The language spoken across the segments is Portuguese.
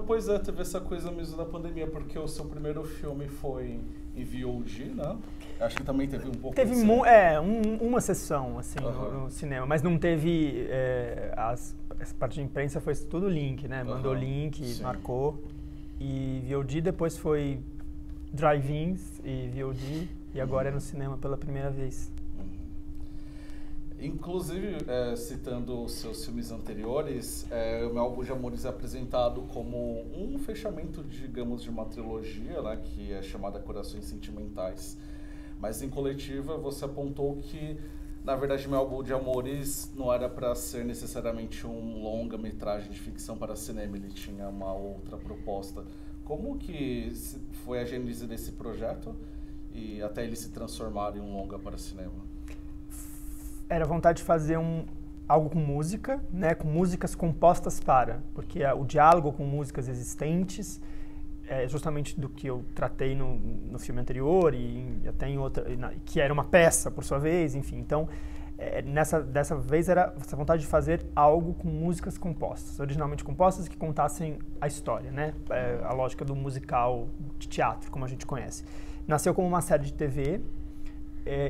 pois é, teve essa coisa mesmo da pandemia, porque o seu primeiro filme foi em VOD, né? Acho que também teve um pouco Teve de uma sessão, assim, no cinema, mas não teve... essa parte de imprensa foi tudo link, né? Mandou link, sim. marcou. E VOD depois foi drive-ins e VOD, e agora é no cinema pela primeira vez. Inclusive, citando os seus filmes anteriores, o Meu Álbum de Amores é apresentado como um fechamento, digamos, de uma trilogia, né, que é chamada Corações Sentimentais. Mas em coletiva você apontou que, na verdade, Meu Álbum de Amores não era para ser necessariamente um longa-metragem de ficção para cinema, ele tinha uma outra proposta. Como que foi a gênese desse projeto e até ele se transformar em um longa para cinema? Era vontade de fazer algo com música, né, com músicas compostas para, porque o diálogo com músicas existentes é justamente do que eu tratei no filme anterior e até em outra, que era uma peça, por sua vez, enfim. Então, dessa vez era essa vontade de fazer algo com músicas compostas, originalmente compostas, que contassem a história, né, a lógica do musical de teatro, como a gente conhece. Nasceu como uma série de TV,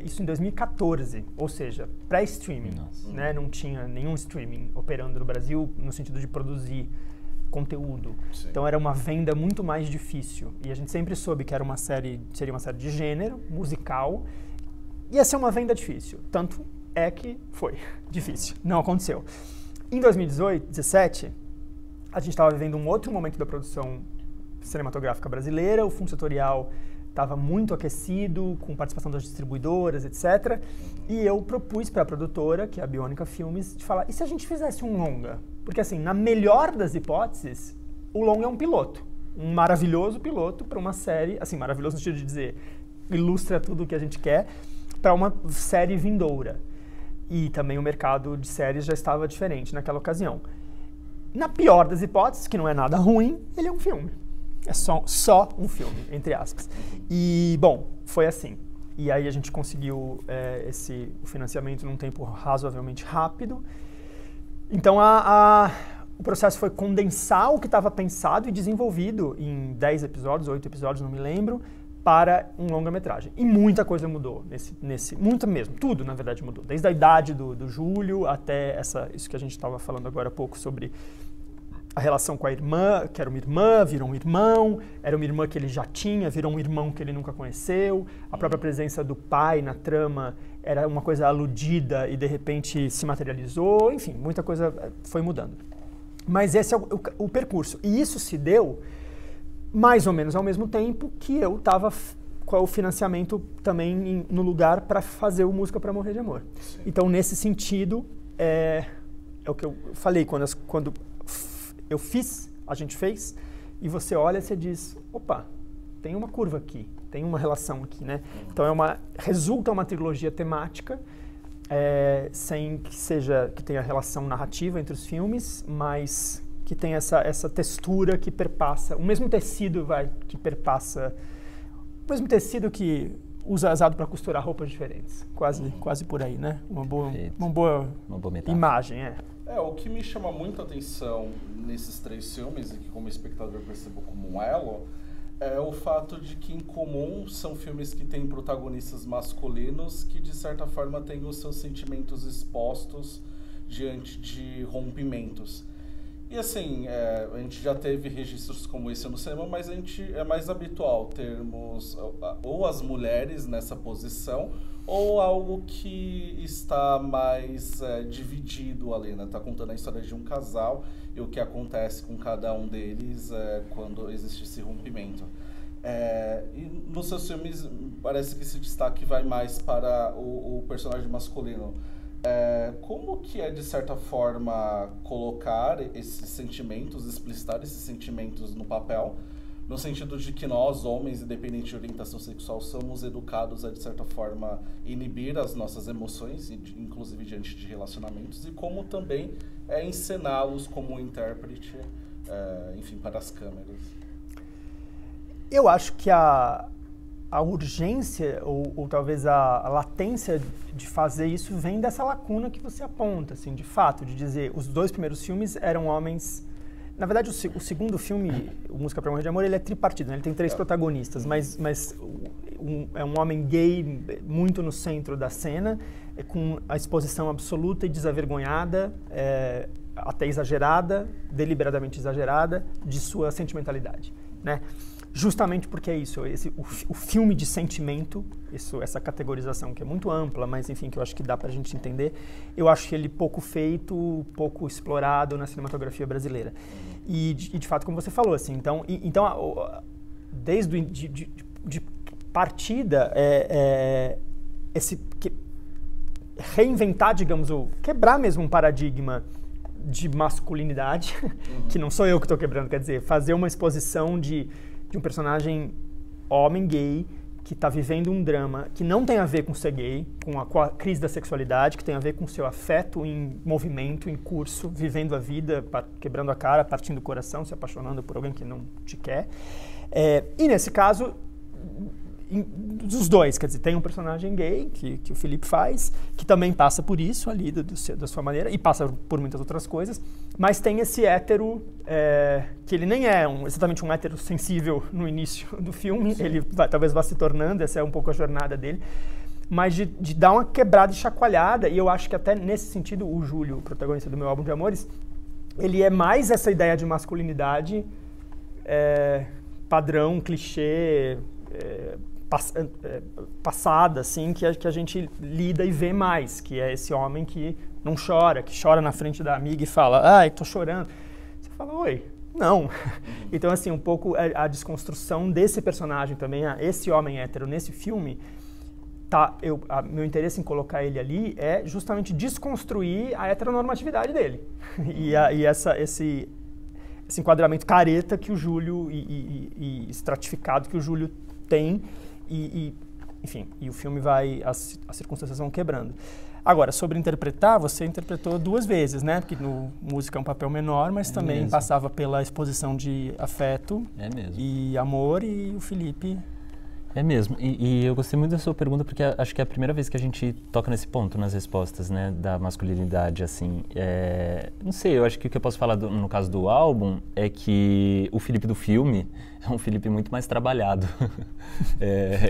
isso em 2014, ou seja, pré-streaming, né? Não tinha nenhum streaming operando no Brasil no sentido de produzir conteúdo. Sim. Então era uma venda muito mais difícil. E a gente sempre soube que seria uma série de gênero, musical, ia ser uma venda difícil. Tanto é que foi difícil, não aconteceu. Em 2017, a gente estava vivendo um outro momento da produção cinematográfica brasileira, o fundo setorial estava muito aquecido, com participação das distribuidoras, etc. E eu propus para a produtora, que é a Bionica Filmes, de falar, e se a gente fizesse um longa? Porque assim, na melhor das hipóteses, o longa é um piloto. Um maravilhoso piloto para uma série, assim, maravilhoso no sentido de dizer, ilustra tudo o que a gente quer, para uma série vindoura. E também o mercado de séries já estava diferente naquela ocasião. Na pior das hipóteses, que não é nada ruim, ele é um filme. É só um filme, entre aspas. E, bom, foi assim. E aí a gente conseguiu o financiamento num tempo razoavelmente rápido. Então, o processo foi condensar o que estava pensado e desenvolvido em 10 episódios, 8 episódios, não me lembro, para um longa-metragem. E muita coisa mudou, muita mesmo, tudo, na verdade, mudou. Desde a idade do Júlio até isso que a gente estava falando agora há pouco sobre a relação com a irmã, que era uma irmã, virou um irmão, era uma irmã que ele já tinha, virou um irmão que ele nunca conheceu, a própria presença do pai na trama era uma coisa aludida e de repente se materializou, enfim, muita coisa foi mudando. Mas esse é o percurso, e isso se deu mais ou menos ao mesmo tempo que eu estava com o financiamento também no lugar para fazer o Música para Morrer de Amor. Sim. Então, nesse sentido, é o que eu falei, quando eu fiz, a gente fez, e você olha e você diz, opa, tem uma curva aqui, tem uma relação aqui, né? Então resulta uma trilogia temática, sem que tenha relação narrativa entre os filmes, mas que tem essa textura que perpassa, o mesmo tecido que perpassa, o mesmo tecido que usado para costurar roupas diferentes, quase por aí, né? Uma boa imagem, o que me chama muito a atenção nesses 3 filmes, e que como espectador percebo como um elo, é o fato de que, em comum, são filmes que têm protagonistas masculinos que, de certa forma, têm os seus sentimentos expostos diante de rompimentos. E, assim, a gente já teve registros como esse no cinema, mas é mais habitual termos ou as mulheres nessa posição, ou algo que está mais dividido ali, né? Está contando a história de um casal e o que acontece com cada um deles quando existe esse rompimento. E nos seus filmes parece que esse destaque vai mais para o personagem masculino. Como que é, de certa forma, colocar esses sentimentos, explicitar esses sentimentos no papel, no sentido de que nós, homens, independente de orientação sexual, somos educados a, de certa forma, inibir as nossas emoções, inclusive diante de relacionamentos, e como também encená-los como intérprete, enfim, para as câmeras? Eu acho que a urgência, ou talvez a latência de fazer isso vem dessa lacuna que você aponta, assim, de fato, de dizer, os 2 primeiros filmes eram homens Na verdade, o segundo filme, o Música para Morrer de Amor, ele é tripartido, né? Ele tem 3 protagonistas, mas é um homem gay muito no centro da cena, com a exposição absoluta e desavergonhada, até exagerada, deliberadamente exagerada, de sua sentimentalidade, né? Justamente porque é isso, o filme de sentimento, essa categorização que é muito ampla, mas enfim, que eu acho que dá pra gente entender, eu acho que ele pouco feito, pouco explorado na cinematografia brasileira. E de fato, como você falou, assim, então desde de partida, reinventar, digamos, quebrar mesmo um paradigma de masculinidade, que não sou eu que estou quebrando, quer dizer, fazer uma exposição de um personagem homem gay que está vivendo um drama que não tem a ver com ser gay, com a crise da sexualidade, que tem a ver com seu afeto em movimento, em curso, vivendo a vida, quebrando a cara, partindo do coração, se apaixonando por alguém que não te quer. E nesse caso, dos dois, quer dizer, tem um personagem gay que o Felipe faz, que também passa por isso ali da sua maneira, e passa por muitas outras coisas, mas tem esse hétero, que ele nem é exatamente um hétero sensível no início do filme, ele talvez vá se tornando, essa é um pouco a jornada dele, mas de dar uma quebrada e chacoalhada, e eu acho que até nesse sentido o Júlio, o protagonista do Meu Álbum de Amores, ele é mais essa ideia de masculinidade padrão, clichê, passada, assim, que a gente lida e vê mais, que é esse homem que não chora, que chora na frente da amiga e fala, ai, tô chorando. Você fala, oi, não. Então, assim, um pouco a desconstrução desse personagem também, esse homem hétero nesse filme, meu interesse em colocar ele ali é justamente desconstruir a heteronormatividade dele. E esse enquadramento careta que o Júlio, e estratificado que o Júlio tem, enfim, e o filme as circunstâncias vão quebrando. Agora, sobre interpretar, você interpretou 2 vezes, né? Porque no música é um papel menor, mas também mesmo. Passava pela exposição de afeto e amor, e o Felipe... É mesmo, e eu gostei muito da sua pergunta, porque acho que é a primeira vez que a gente toca nesse ponto nas respostas, né, da masculinidade, assim. Não sei, eu acho que o que eu posso falar no caso do álbum é que o Felipe do filme é um Felipe muito mais trabalhado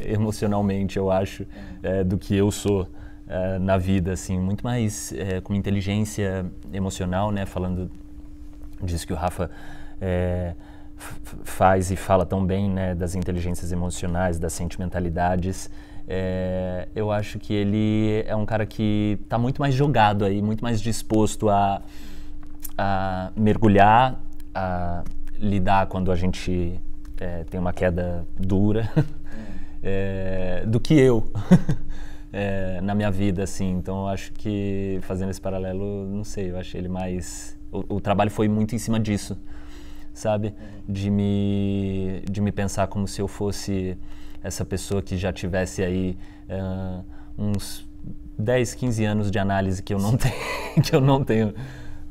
emocionalmente, eu acho, do que eu sou na vida, assim, muito mais com inteligência emocional, né, falando disso que o Rafa faz e fala tão bem, né, das inteligências emocionais, das sentimentalidades. Eu acho que ele é um cara que está muito mais jogado aí, muito mais disposto a mergulhar, a lidar quando a gente tem uma queda dura, do que eu na minha vida, assim. Então eu acho que, fazendo esse paralelo, não sei, eu achei ele mais... O trabalho foi muito em cima disso, sabe? De me pensar como se eu fosse essa pessoa que já tivesse aí uns 10, 15 anos de análise que eu não tenho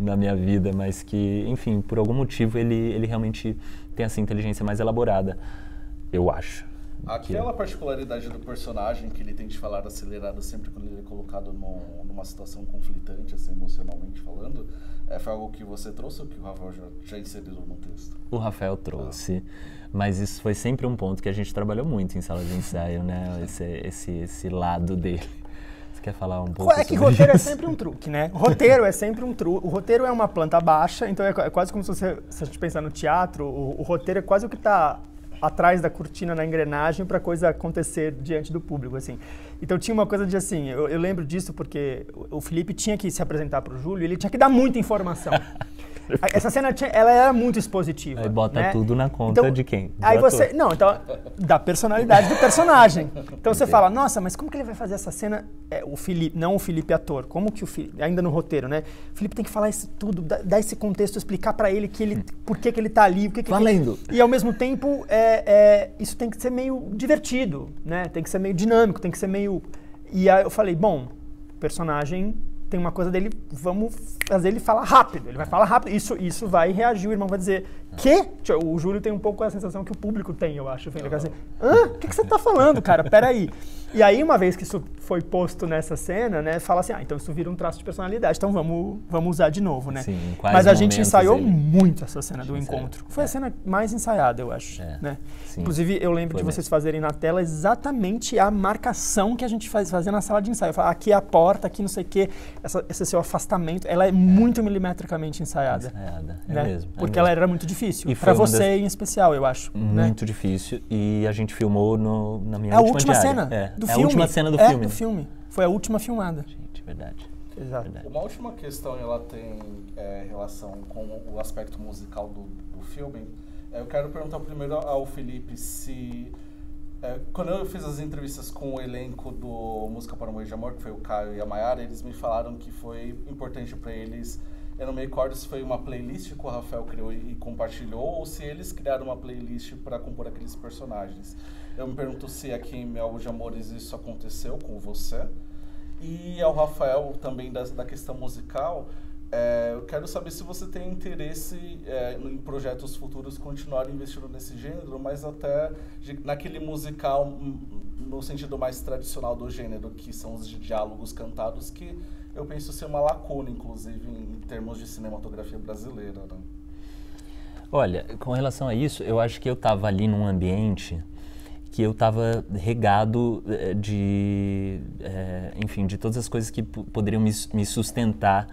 na minha vida, mas que, enfim, por algum motivo ele realmente tem essa inteligência mais elaborada, eu acho. Aquela particularidade do personagem que ele tem de falar acelerado sempre quando ele é colocado numa situação conflitante, assim, emocionalmente falando, foi algo que você trouxe ou que o Rafael já inseriu no texto? O Rafael trouxe, mas isso foi sempre um ponto que a gente trabalhou muito em sala de ensaio, né? Esse lado dele. Você quer falar um pouco sobre isso? É que roteiro é sempre um truque, né? Roteiro é sempre um truque. O roteiro é uma planta baixa, então é quase como se a gente pensar no teatro, o roteiro é quase o que está atrás da cortina na engrenagem para a coisa acontecer diante do público, assim. Então tinha uma coisa de assim, eu lembro disso porque o Felipe tinha que se apresentar para o Júlio, ele tinha que dar muita informação. Essa cena, ela era muito expositiva. Aí bota, né, tudo na conta, então, de quem? Aí você, não, então, da personalidade do personagem. Então você fala, nossa, mas como que ele vai fazer essa cena? O Felipe, não o Felipe ator, como que o Felipe, ainda no roteiro, né? O Felipe tem que falar isso tudo, dar esse contexto, explicar pra ele por que ele tá ali, valendo. E ao mesmo tempo, isso tem que ser meio divertido, né? Tem que ser meio dinâmico, tem que ser meio... E aí eu falei, bom, o personagem tem uma coisa dele, vamos fazer ele falar rápido. Ele vai falar rápido, isso vai reagir, o irmão vai dizer, quê? O Júlio tem um pouco a sensação que o público tem, eu acho. Ele fica assim, hã? O que você tá falando, cara? Peraí. E aí, uma vez que isso foi posto nessa cena, né, fala assim, então isso vira um traço de personalidade, então vamos usar de novo, né? Sim, mas a gente ensaiou muito essa cena do encontro. Foi a cena mais ensaiada, eu acho, né? Inclusive, eu lembro de vocês fazerem na tela exatamente a marcação que a gente fazia na sala de ensaio. Falar, aqui é a porta, aqui não sei o quê, esse seu afastamento, ela é muito milimetricamente ensaiada. É mesmo. Porque ela era muito difícil, para você em especial, eu acho. Muito difícil, e a gente filmou na minha última cena do filme. A última cena do filme. Do filme. Foi a última filmada. Gente, verdade. Exato. Verdade. Uma última questão, ela tem relação com o aspecto musical do filme. Eu quero perguntar primeiro ao Felipe se... quando eu fiz as entrevistas com o elenco do Música para um Beijo de Amor, que foi o Caio e a Mayara, eles me falaram que foi importante para eles. Eu não me recordo se foi uma playlist que o Rafael criou e compartilhou, ou se eles criaram uma playlist para compor aqueles personagens. Eu me pergunto se aqui em Mel de Amores isso aconteceu com você. E ao Rafael também da questão musical, eu quero saber se você tem interesse em projetos futuros continuar investindo nesse gênero, mas até naquele musical no sentido mais tradicional do gênero, que são os de diálogos cantados, que eu penso ser uma lacuna, inclusive, em termos de cinematografia brasileira, né? Olha, com relação a isso, eu acho que eu estava ali num ambiente que eu estava regado enfim, de todas as coisas que poderiam me sustentar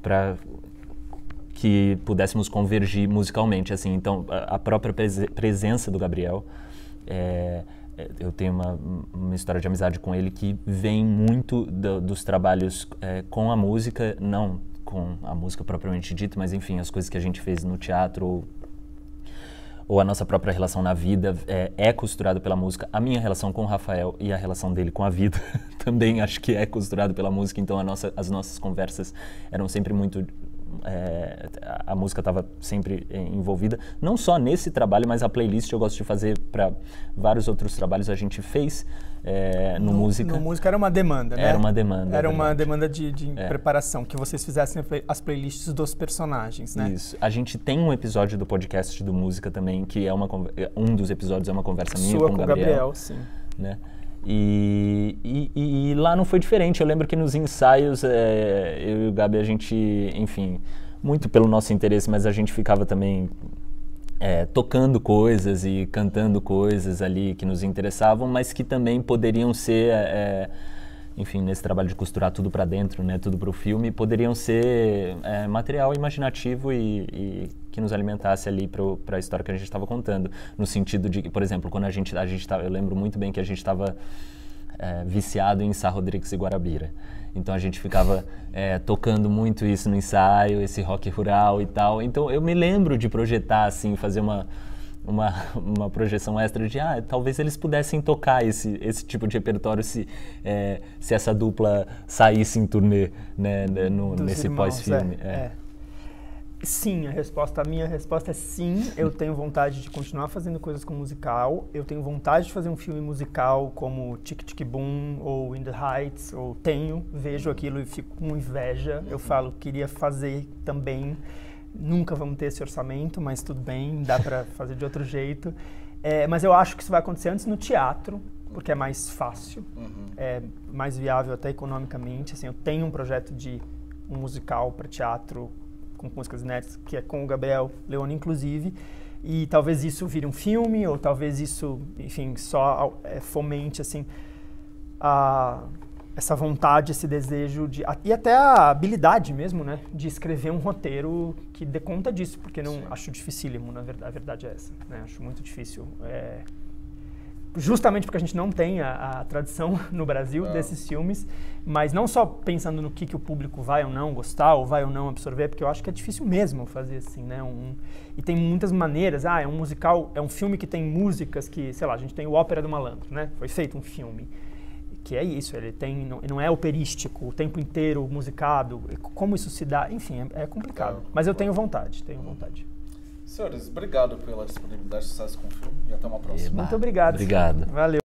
para que pudéssemos convergir musicalmente, assim. Então, a própria presença do Gabriel, eu tenho uma história de amizade com ele que vem muito dos trabalhos com a música, não com a música propriamente dita, mas enfim, as coisas que a gente fez no teatro ou a nossa própria relação na vida é costurada pela música. A minha relação com o Rafael e a relação dele com a vida também acho que é costurada pela música, então as nossas conversas eram sempre muito... a música estava sempre envolvida, não só nesse trabalho, mas a playlist eu gosto de fazer para vários outros trabalhos. A gente fez no Música. No Música era uma demanda, né? Era uma demanda. Era uma demanda de preparação, que vocês fizessem as playlists dos personagens, né? Isso. A gente tem um episódio do podcast do Música também, que é um dos episódios é uma conversa minha com o Gabriel. Sim. Né? E lá não foi diferente. Eu lembro que nos ensaios, eu e o Gabi, a gente, enfim, muito pelo nosso interesse, mas a gente ficava também tocando coisas e cantando coisas ali que nos interessavam, mas que também poderiam ser, enfim, nesse trabalho de costurar tudo para dentro, né, tudo para o filme, poderiam ser material imaginativo e que nos alimentasse ali para a história que a gente estava contando, no sentido de que, por exemplo, quando a gente tava, eu lembro muito bem que a gente estava viciado em Sá Rodrigues e Guarabira. Então a gente ficava tocando muito isso no ensaio, esse rock rural e tal. Então eu me lembro de projetar, assim, fazer uma projeção extra de talvez eles pudessem tocar esse tipo de repertório se essa dupla saísse em turnê, né, nesse pós-filme. Sim, a minha resposta é sim. Eu tenho vontade de continuar fazendo coisas com musical. Eu tenho vontade de fazer um filme musical como Tic Tic Boom ou In the Heights, vejo aquilo e fico com inveja. Eu falo, queria fazer também. Nunca vamos ter esse orçamento, mas tudo bem, dá para fazer de outro jeito. Mas eu acho que isso vai acontecer antes no teatro, porque é mais fácil, é mais viável até economicamente. Assim, eu tenho um projeto de um musical para teatro com músicas inéditas, que é com o Gabriel Leone, inclusive, e talvez isso vire um filme, ou talvez isso, enfim, só fomente, assim, essa vontade, esse desejo, e até a habilidade mesmo, né, de escrever um roteiro que dê conta disso, porque não acho dificílimo, a verdade é essa, né, acho muito difícil. Justamente porque a gente não tem a tradição no Brasil desses filmes, mas não só pensando no que o público vai ou não gostar, ou vai ou não absorver, porque eu acho que é difícil mesmo fazer assim, né? E tem muitas maneiras. É um musical, é um filme que tem músicas que, sei lá, a gente tem o Ópera do Malandro, né? Foi feito um filme que é isso, ele tem, não é operístico, o tempo inteiro musicado. Como isso se dá? Enfim, é complicado. Mas eu tenho vontade. Senhores, obrigado pela disponibilidade, sucesso com o filme e até uma próxima. Muito obrigado. Obrigado. Valeu.